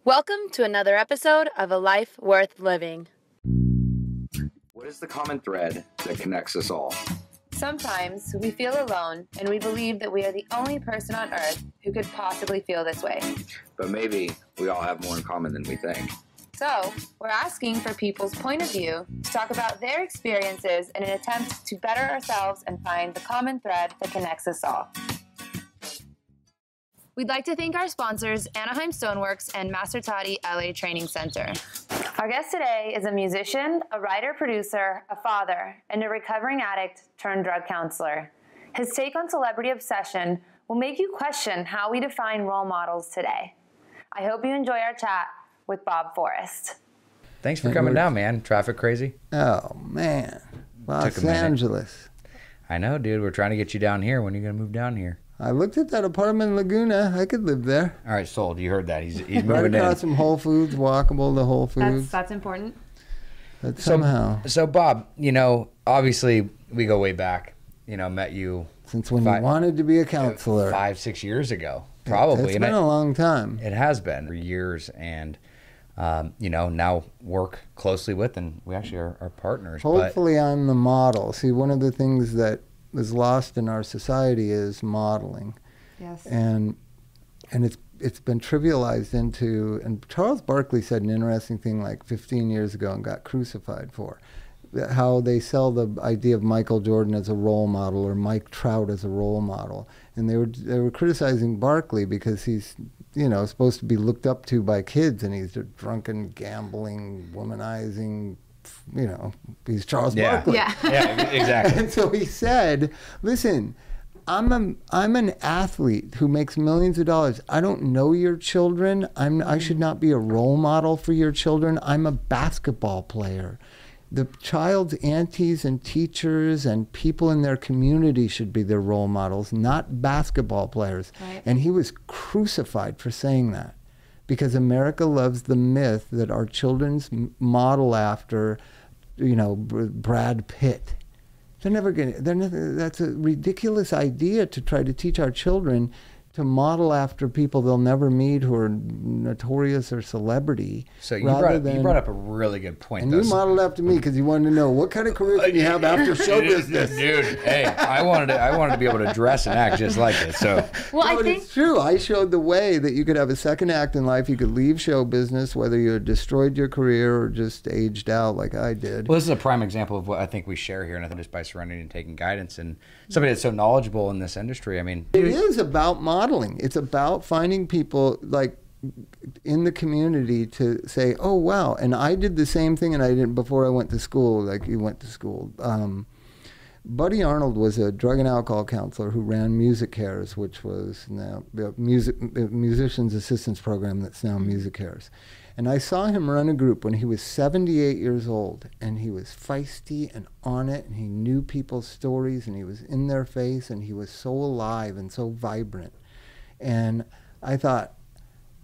Welcome to another episode of A Life Worth Living. What is the common thread that connects us all? Sometimes we feel alone and we believe that we are the only person on earth who could possibly feel this way. But maybe we all have more in common than we think. So, we're asking for people's point of view to talk about their experiences in an attempt to better ourselves and find the common thread that connects us all. We'd like to thank our sponsors, Anaheim Stoneworks and Masertati LA Training Center. Our guest today is a musician, a writer-producer, a father, and a recovering addict turned drug counselor. His take on celebrity obsession will make you question how we define role models today. I hope you enjoy our chat with Bob Forrest. Thanks for coming down, man. Traffic crazy? Oh, man. Los Angeles. I know, dude. We're trying to get you down here. When are you going to move down here? I looked at that apartment in Laguna. I could live there. All right, sold. You heard that. He's right moving across in. from Whole Foods, walkable to Whole Foods. That's important. But somehow. So, Bob, you know, obviously we go way back. You know, met you. Since when you wanted to be a counselor. 5-6 years ago, probably. It's been a long time. It has been for years. And, you know, now work closely with, and we actually are partners. Hopefully I'm the model. See, one of the things that is lost in our society is modeling. Yes. And it's been trivialized into, and Charles Barkley said an interesting thing like 15 years ago and got crucified for, how they sell the idea of Michael Jordan as a role model or Mike Trout as a role model. And they were criticizing Barkley because he's, you know, supposed to be looked up to by kids, and he's a drunken, gambling, womanizing, you know, he's Charles Barkley. Yeah, exactly. And so he said, listen, I'm an athlete who makes millions of dollars. I don't know your children. I should not be a role model for your children. I'm a basketball player. The child's aunties and teachers and people in their community should be their role models, not basketball players. Right. And he was crucified for saying that, because America loves the myth that our children's model after, you know, Brad Pitt. They're never going to, that's a ridiculous idea to try to teach our children to model after people they'll never meet who are notorious or celebrity. So you brought up a really good point. And you modeled after me because you wanted to know what kind of career can you have after show business. Dude, hey, I wanted to be able to dress and act just like it. So well, I think it's true. I showed the way that you could have a second act in life. You could leave show business, whether you had destroyed your career or just aged out like I did. Well, this is a prime example of what I think we share here, and I think just by surrendering and taking guidance, and somebody that's so knowledgeable in this industry. I mean, it is about modeling. It's about finding people like in the community to say, oh, wow. And I did the same thing, and I did before I went to school, like you went to school. Buddy Arnold was a drug and alcohol counselor who ran Music Cares, which was now the musicians assistance program that's now Music Cares. And I saw him run a group when he was 78 years old, and he was feisty and on it, and he knew people's stories, and he was in their face, and he was so alive and so vibrant. And I thought,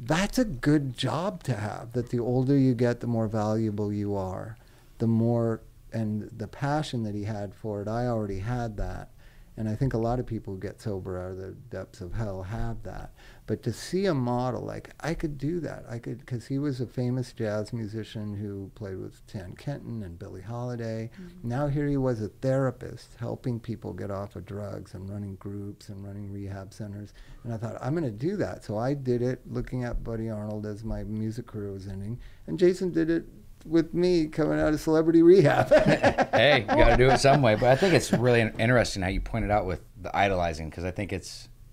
that's a good job to have, that the older you get, the more valuable you are, the more, and the passion that he had for it, I already had that. And I think a lot of people who get sober out of the depths of hell have that. But to see a model, like, I could do that. I could, because he was a famous jazz musician who played with Stan Kenton and Billie Holiday. Mm-hmm. Now here he was, a therapist, helping people get off of drugs and running groups and running rehab centers. And I thought, I'm going to do that. So I did it looking at Buddy Arnold as my music career was ending. And Jason did it with me coming out of celebrity rehab. Hey, you got to do it some way. But I think it's really interesting how you pointed out with the idolizing, because I think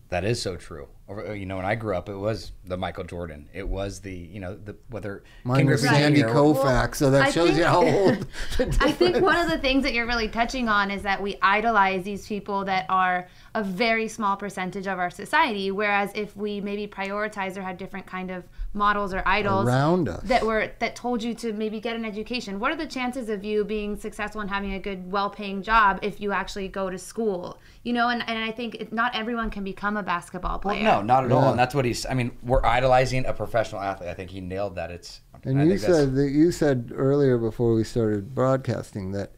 that is so true. You know, when I grew up, it was the Michael Jordan. It was the, you know, whether mine was Sandy Koufax, so that shows you how old. I think one of the things that you're really touching on is that we idolize these people that are a very small percentage of our society, whereas if we maybe prioritize or had different kind of models or idols around us that told you to maybe get an education, what are the chances of you being successful and having a good, well-paying job if you actually go to school? You know, and I think not everyone can become a basketball player. Well, no, not at all. And that's what we're idolizing a professional athlete. I think he nailed that. And you said earlier before we started broadcasting that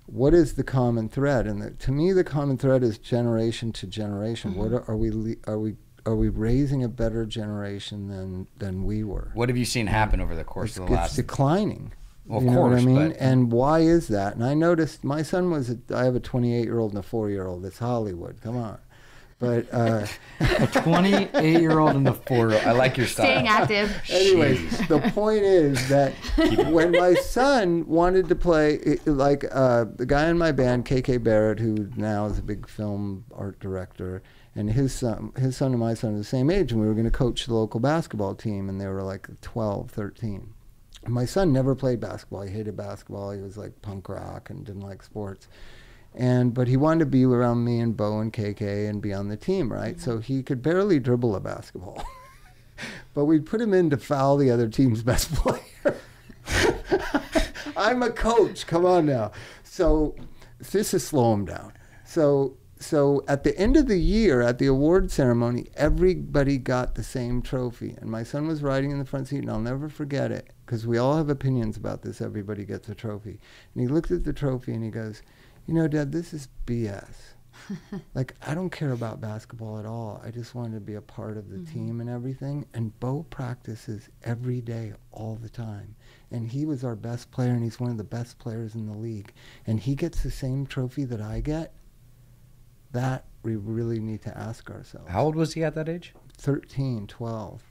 what is the common thread? And to me, the common thread is generation to generation. Mm-hmm. What are we we raising a better generation than we were? What have you seen happen over the course of the It's last? declining. Well, of you know course, what I mean? but And why is that? And I noticed my son I have a 28-year-old and a 4-year-old. It's Hollywood. Come on. But a 28-year-old and a 4-year-old. I like your style. Staying active. anyways, the point is that when my son wanted to play, the guy in my band, KK Barrett, who now is a big film art director, and his son and my son are the same age, and we were going to coach the local basketball team, and they were like 12, 13. And my son never played basketball. He hated basketball. He was like punk rock and didn't like sports. But he wanted to be around me and Bo and KK and be on the team, right? Mm-hmm. So he could barely dribble a basketball. But we'd put him in to foul the other team's best player. I'm a coach. Come on now. So this is slow him down. So at the end of the year, at the award ceremony, everybody got the same trophy. And my son was riding in the front seat, and I'll never forget it, because we all have opinions about this. Everybody gets a trophy. And he looked at the trophy and he goes, "You know, Dad, this is BS. Like, I don't care about basketball at all. I just wanted to be a part of the team and everything." And Bo practices every day, all the time. And he was our best player, and he's one of the best players in the league. And he gets the same trophy that I get. That we really need to ask ourselves. How old was he at that age? 13, 12.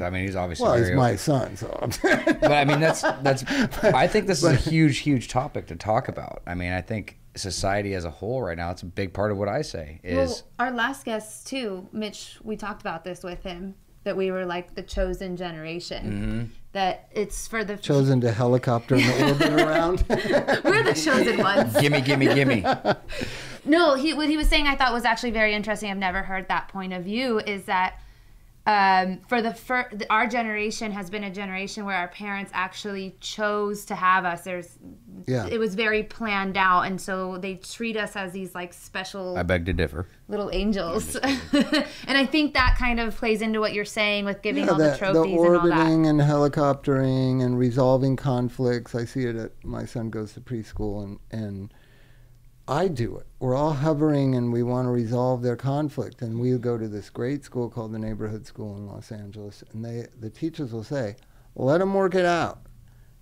I mean, he's obviously Well, very he's my son, so. But I mean, that's. I think this is a huge topic to talk about. I mean, I think society as a whole right now, it's a big part of what I say is. Well, our last guest too, Mitch, we talked about this with him, that we were like the chosen generation. Mm-hmm. That it's for the chosen to helicopter in the orbit around. We're the chosen ones. Gimme. No, what he was saying I thought was actually very interesting. I've never heard that point of view. Is that our generation has been a generation where our parents actually chose to have us. It was very planned out, and so they treat us as these like special. I beg to differ. Little angels, and I think that kind of plays into what you're saying with giving all the trophies the orbiting and all that. and helicoptering and resolving conflicts. I see it at my son goes to preschool, and I do it. We're all hovering and we want to resolve their conflict. And we go to this great school called the Neighborhood School in Los Angeles. And the teachers will say, "Let them work it out."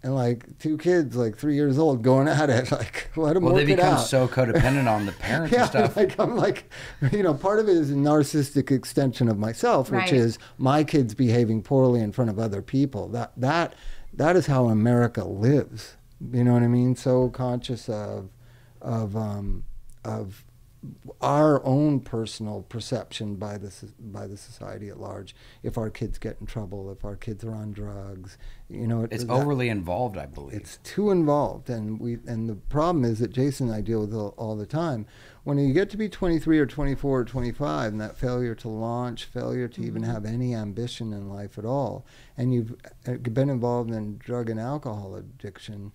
And like two kids, like 3 years old, going at it, like, let them work it out. Well, they become so codependent on the parents and stuff. I'm like, part of it is a narcissistic extension of myself, which Right. is my kids behaving poorly in front of other people. That is how America lives. You know what I mean? So conscious of our own personal perception by the society at large. If our kids get in trouble, if our kids are on drugs, it's overly involved, I believe. It's too involved, and the problem is that Jason and I deal with it all the time. When you get to be 23 or 24 or 25, and that failure to launch, failure to even have any ambition in life at all, and you've been involved in drug and alcohol addiction,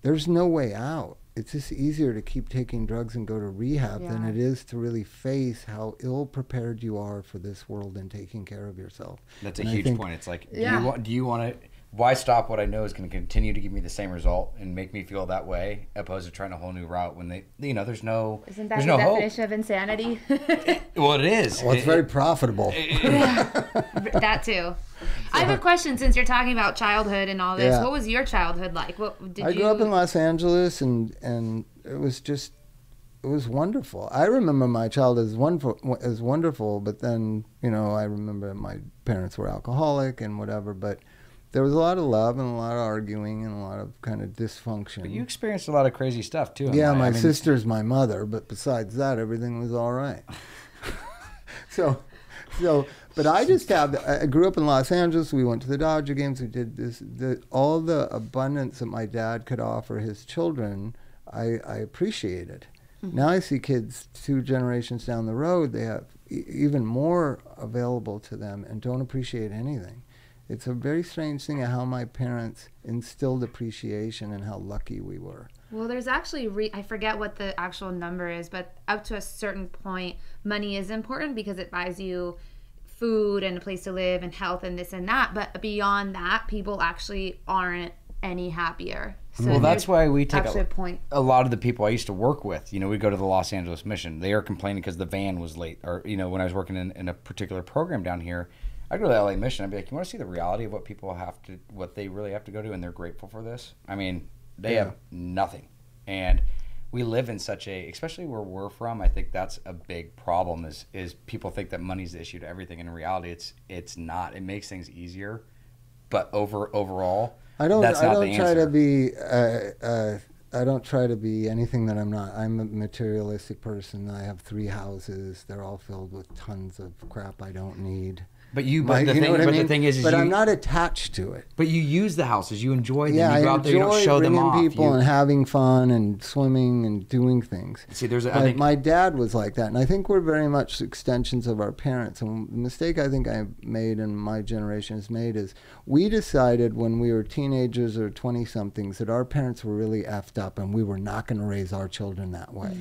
there's no way out. It's just easier to keep taking drugs and go to rehab than it is to really face how ill-prepared you are for this world and taking care of yourself. That's a huge point. It's like, do you want to, why stop what I know is going to continue to give me the same result and make me feel that way, opposed to trying a whole new route when there's no Isn't that there's the no hope. definition of insanity? Well, it is. Well, it's very profitable. That too. I have a question since you're talking about childhood and all this. Yeah. What was your childhood like? I grew up in Los Angeles, and it was wonderful. I remember my childhood as wonderful, but then, I remember my parents were alcoholic and whatever, but there was a lot of love and a lot of arguing and a lot of kind of dysfunction. But you experienced a lot of crazy stuff too. Yeah, my sister's my mother, but besides that, everything was all right. So, but I grew up in Los Angeles. We went to the Dodger games. We did all the abundance that my dad could offer his children. I appreciated. Mm-hmm. Now I see kids 2 generations down the road, they have even more available to them and don't appreciate anything. It's a very strange thing how my parents instilled appreciation and how lucky we were. Well, there's actually, I forget what the actual number is, but up to a certain point, money is important because it buys you food and a place to live and health and this and that. But beyond that, people actually aren't any happier. So Well, that's why we take actually a point. a lot of the people I used to work with. You know, we go to the Los Angeles Mission. They are complaining because the van was late. Or, you know, when I was working in a particular program down here, I'd go to the LA Mission. I'd be like, you want to see the reality of what they really have to go to, and they're grateful for this? I mean, they have nothing. And we live in such especially where we're from, I think that's a big problem is people think that money's the issue to everything. In reality, it's not. It makes things easier. But overall, that's not the answer. I don't try to be anything that I'm not. I'm a materialistic person. I have 3 houses. They're all filled with tons of crap I don't need. But the thing is, I'm not attached to it. But you use the houses, you enjoy them. Yeah, you go I out there, you don't show them off. bringing people and having fun and swimming and doing things. See, my dad was like that, and I think we're very much extensions of our parents. And the mistake I think I made and my generation has made is we decided when we were teenagers or 20-somethings that our parents were really effed up, and we were not going to raise our children that way.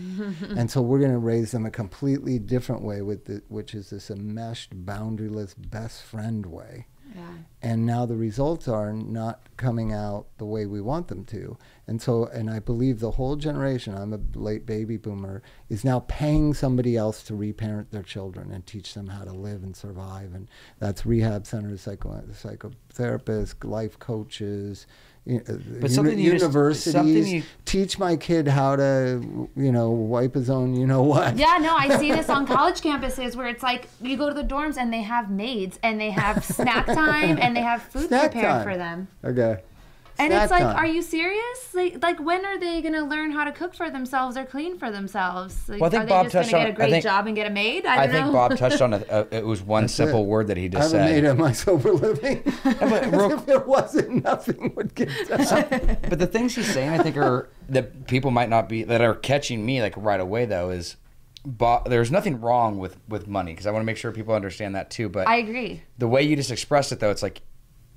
And so we're going to raise them a completely different way, which is this enmeshed, boundaryless, best friend way. Yeah. And now the results are not coming out the way we want them to. And I believe the whole generation, I'm a late baby boomer, is now paying somebody else to reparent their children and teach them how to live and survive. And that's rehab centers, psychotherapists, life coaches, universities. Teach my kid how to, wipe his own, what. Yeah, no, I see this on college campuses where it's like you go to the dorms and they have maids and they have snack time and they have food prepared for them. Okay. And it's like, are you serious? Like when are they going to learn how to cook for themselves or clean for themselves? Like, well, I think are they Bob just going to get a great job and get a maid? I don't know. think Bob touched on it was one simple word that he just said. I haven't made it myself for a living. If there wasn't, nothing would get done. But the things he's saying, I think, are that people might not be, that are catching me like right away, though, is there's nothing wrong with money, because I want to make sure people understand that too. But I agree. The way you just expressed it, though, it's like,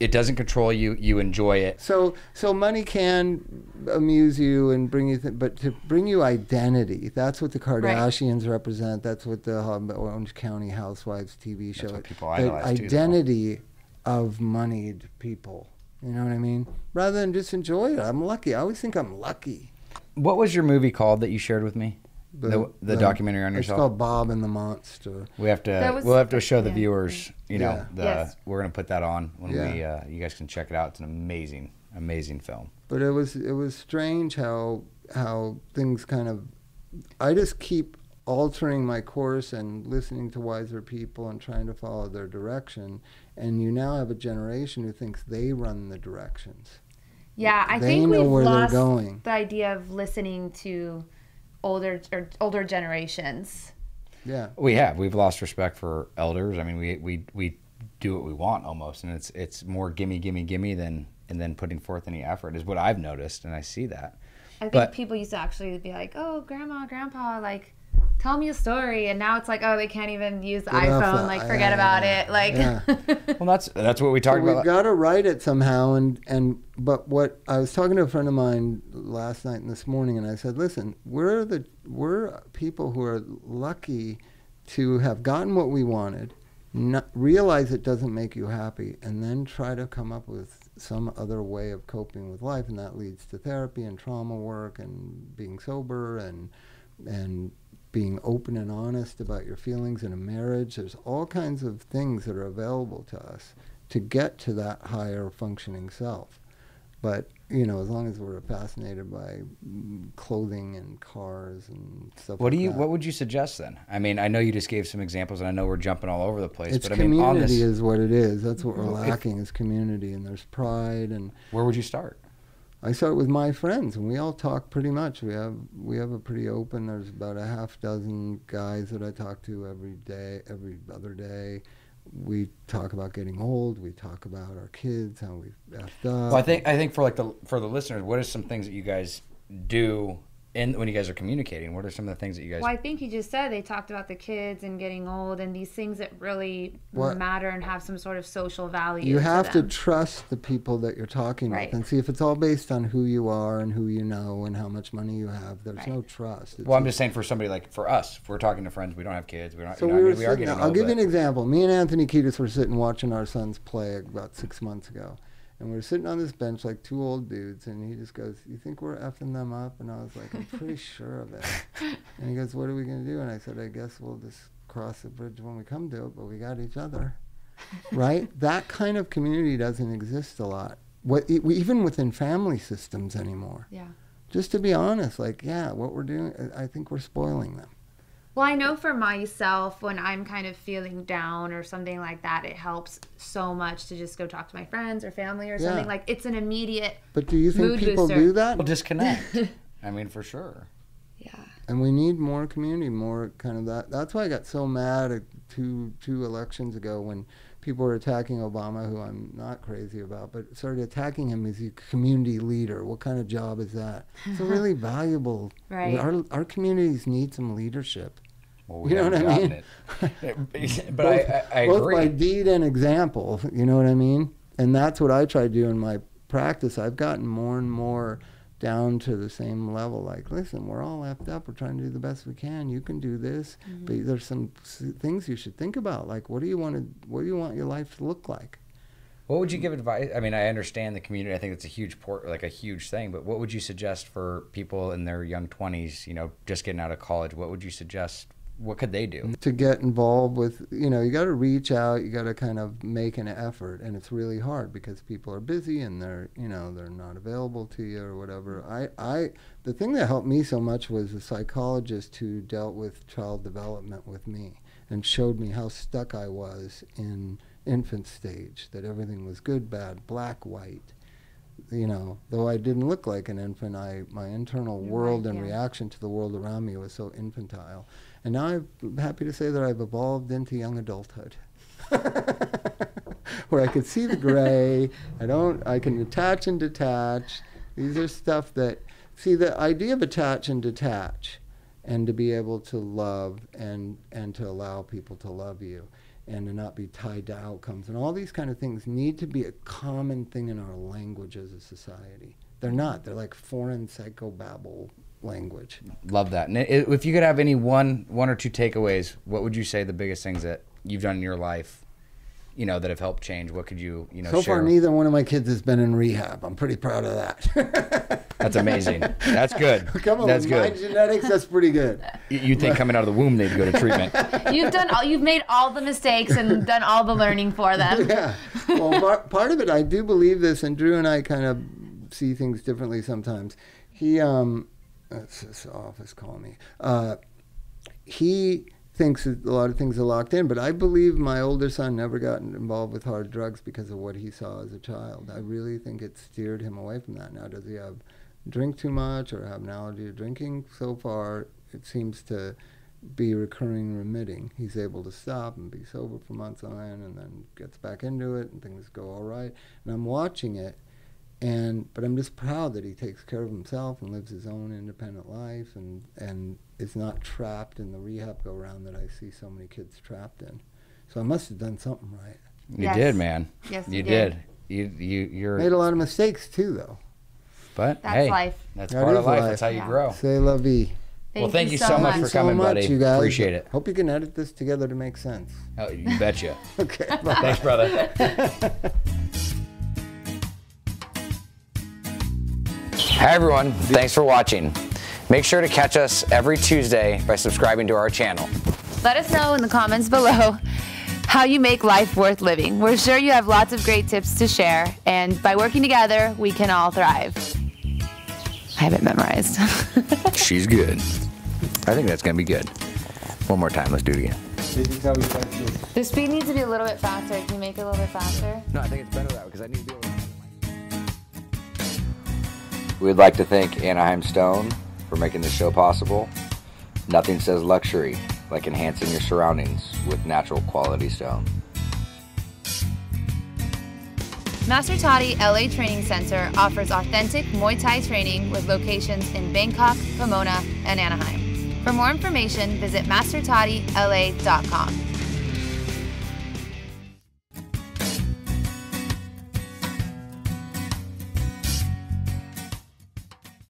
it doesn't control you. You enjoy it. So money can amuse you and bring you, but to bring you identity, that's what the Kardashians represent. That's what the Orange County Housewives TV show. That's what people idolize too. Identity of moneyed people. You know what I mean? Rather than just enjoy it. I'm lucky. I always think I'm lucky. What was your movie called that you shared with me? The documentary on yourself. It's called Bob and the Monster. We'll have to show the viewers. We're gonna put that on when you guys can check it out. It's an amazing film. But it was strange how things kind of. I just keep altering my course and listening to wiser people and trying to follow their direction. And you now have a generation who thinks they run the directions. Yeah, I think we've lost the idea of listening to older generations. Yeah, we've lost respect for elders. I mean, we do what we want almost, and it's more gimme than putting forth any effort is what I've noticed, and I see that. I think people used to actually be like, "Oh, grandma, grandpa, like, tell me a story," and now it's like, "Oh, they can't even use the iPhone. Like, forget about it." Like, well, that's what we talked about. We've got to write it somehow, but what I was talking to a friend of mine last night and this morning, and I said, "Listen, we're people who are lucky to have gotten what we wanted, not realize it doesn't make you happy, and then try to come up with some other way of coping with life, and that leads to therapy and trauma work and being sober and being open and honest about your feelings in a marriage. There's all kinds of things that are available to us to get to that higher functioning self. But, as long as we're fascinated by clothing and cars and stuff What would you suggest then? I mean, I know you just gave some examples, and I know we're jumping all over the place. It's community is what it is. That's what we're lacking is community, and there's pride. And where would you start? I start with my friends, and we all talk pretty much. We have a pretty open. There's about a half dozen guys that I talk to every other day. We talk about getting old. We talk about our kids, how we've effed up. Well, I think for the listeners, what are some things that you guys do when you guys are communicating? What are some of the things that you guys? Well, I think you just said they talked about the kids and getting old and these things that really matter and have some sort of social value. You have to trust the people that you're talking with and see if it's all based on who you are and who you know and how much money you have. There's no trust. I'm just saying for somebody like for us, if we're talking to friends, we don't have kids. We don't. So we are getting old. I'll give you an example. Me and Anthony Kiedis were sitting watching our sons play about 6 months ago. And we're sitting on this bench like two old dudes, and he just goes, "You think we're effing them up?" And I was like, "I'm pretty sure of it." And he goes, "What are we going to do?" And I said, "I guess we'll just cross the bridge when we come to it, but we got each other." Right? That kind of community doesn't exist a lot. Even within family systems anymore. Yeah. Just to be honest, like, yeah, what we're doing, I think we're spoiling them. Well, I know for myself, when I'm kind of feeling down or something like that, it helps so much to just go talk to my friends or family or something. Like, it's an immediate But do you think mood people booster. do that? Well, disconnect. I mean, for sure. Yeah. And we need more community, more kind of that. That's why I got so mad at two elections ago when people were attacking Obama, who I'm not crazy about, but started attacking him as a community leader. What kind of job is that? It's a really valuable. Right. Our communities need some leadership. Well, You know what I mean? But I both agree. by deed and example. You know what I mean? And that's what I try to do in my practice. I've gotten more and more down to the same level. Like, listen, we're all effed up. We're trying to do the best we can. You can do this, but there's some things you should think about. Like, what do you want your life to look like? What would you give advice? I mean, I understand the community. I think it's a huge a huge thing. But what would you suggest for people in their young 20s? You know, just getting out of college. What would you suggest? What could they do? To get involved with, you know, you got to reach out, you got to kind of make an effort, and it's really hard because people are busy and they're not available to you or whatever. The thing that helped me so much was a psychologist who dealt with child development with me and showed me how stuck I was in infant stage, that everything was good, bad, black, white. You know, though I didn't look like an infant, my internal world and reaction to the world around me was so infantile. And now I'm happy to say that I've evolved into young adulthood, where I can see the gray. I can attach and detach. These are stuff that, see, the idea of attach and detach, and to be able to love and to allow people to love you, and to not be tied to outcomes, and all these kind of things need to be a common thing in our language as a society. They're not. They're like foreign psychobabble language. Love that. And if you could have any one or two takeaways, what would you say the biggest things that you've done in your life, you know, that have helped change? What could you know, so share? far, neither one of my kids has been in rehab. I'm pretty proud of that. That's amazing. That's good. Come on, that's with my good. genetics, that's pretty good. You think coming out of the womb they'd go to treatment? You've made all the mistakes and done all the learning for them. Yeah. Well, part of it, I do believe this, and Drew and I kind of see things differently sometimes. That's his office calling me. He thinks that a lot of things are locked in, but I believe my older son never got involved with hard drugs because of what he saw as a child. I really think it steered him away from that. Now, does he drink too much or have an allergy to drinking? So far, it seems to be recurring remitting. He's able to stop and be sober for months on end, and then gets back into it, and things go all right. And I'm watching it, but I'm just proud that he takes care of himself and lives his own independent life, and is not trapped in the rehab go-round that I see so many kids trapped in. So I must have done something right. You did, man. Yes, you did. You're made a lot of mistakes too, though. But That's hey, life. that's That part is of life. life. That's how you Yeah. grow. C'est la vie. Well, thank you so much for So coming, much, buddy. you guys. Appreciate it. Hope you can edit this together to make sense. Oh, you betcha. Okay. Bye. Thanks, brother. Hi, everyone. Thanks for watching. Make sure to catch us every Tuesday by subscribing to our channel. Let us know in the comments below how you make life worth living. We're sure you have lots of great tips to share, and by working together, we can all thrive. I have it memorized. She's good. I think that's going to be good. One more time. Let's do it again. The speed needs to be a little bit faster. Can you make it a little bit faster? No, I think it's better that way because I need to be able to... We'd like to thank Anaheim Stone for making this show possible. Nothing says luxury like enhancing your surroundings with natural quality stone. Master Toddy LA Training Center offers authentic Muay Thai training with locations in Bangkok, Pomona, and Anaheim. For more information, visit mastertoddyla.com.